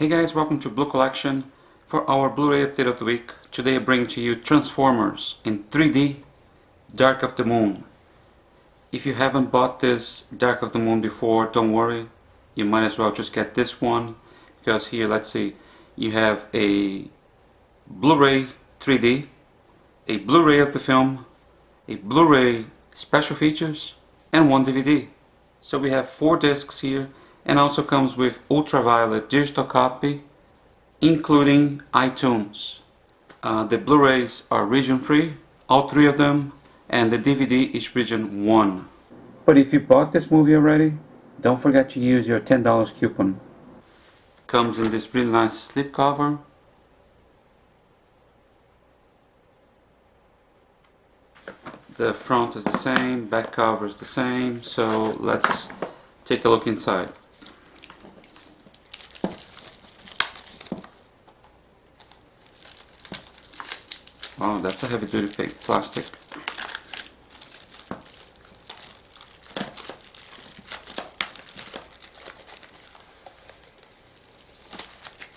Hey guys, welcome to Blue Collection. For our Blu-ray update of the week, today I bring to you Transformers in 3D Dark of the Moon. If you haven't bought this Dark of the Moon before, don't worry, you might as well just get this one, because here, let's see, you have a Blu-ray 3D, a Blu-ray of the film, a Blu-ray special features, and one DVD. So we have 4 discs here, and also comes with ultraviolet digital copy, including iTunes. The Blu-rays are region free, all 3 of them, and the DVD is region 1. But if you bought this movie already, don't forget to use your $10 coupon. Comes in this really nice slipcover. The front is the same, back cover is the same, so let's take a look inside. Oh, that's a heavy duty plastic.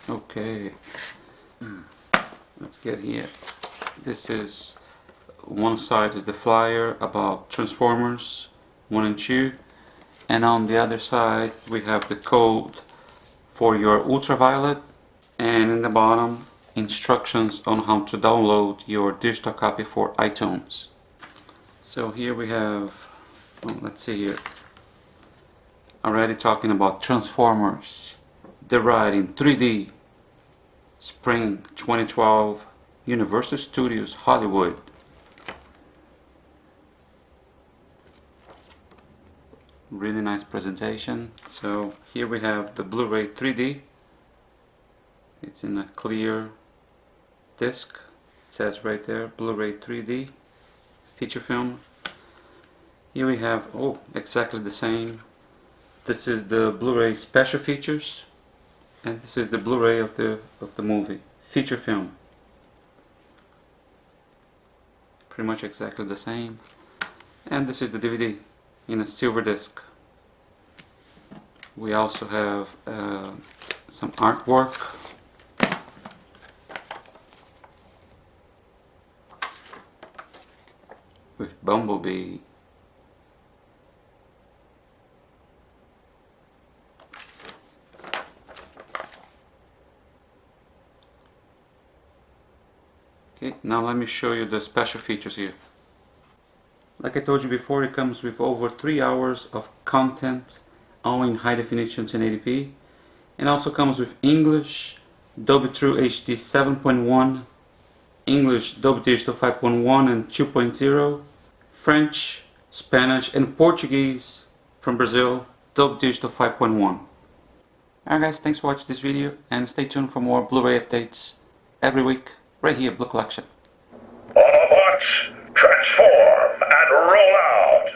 Okay, let's get here. This is, one side is the flyer about Transformers 1 and 2, and on the other side we have the code for your ultraviolet, and in the bottom instructions on how to download your digital copy for iTunes. So here we have, let's see here, already talking about Transformers, the ride in 3D, Spring 2012, Universal Studios Hollywood. Really nice presentation. So here we have the Blu-ray 3D. It's in a clear disc. It says right there, Blu-ray 3D feature film. Here we have, oh, exactly the same. This is the Blu-ray special features, and this is the Blu-ray of the movie feature film. Pretty much exactly the same. And this is the DVD in a silver disc. We also have some artwork. With Bumblebee. Okay, now let me show you the special features here. Like I told you before, it comes with over 3 hours of content, all in high definition 1080p, and also comes with English Dolby True HD 7.1, English Dolby Digital 5.1 and 2.0, French, Spanish and Portuguese from Brazil, Dolby Digital 5.1. Alright guys, thanks for watching this video, and stay tuned for more Blu-ray updates every week right here at Blue Collection. Autobots, transform and roll out!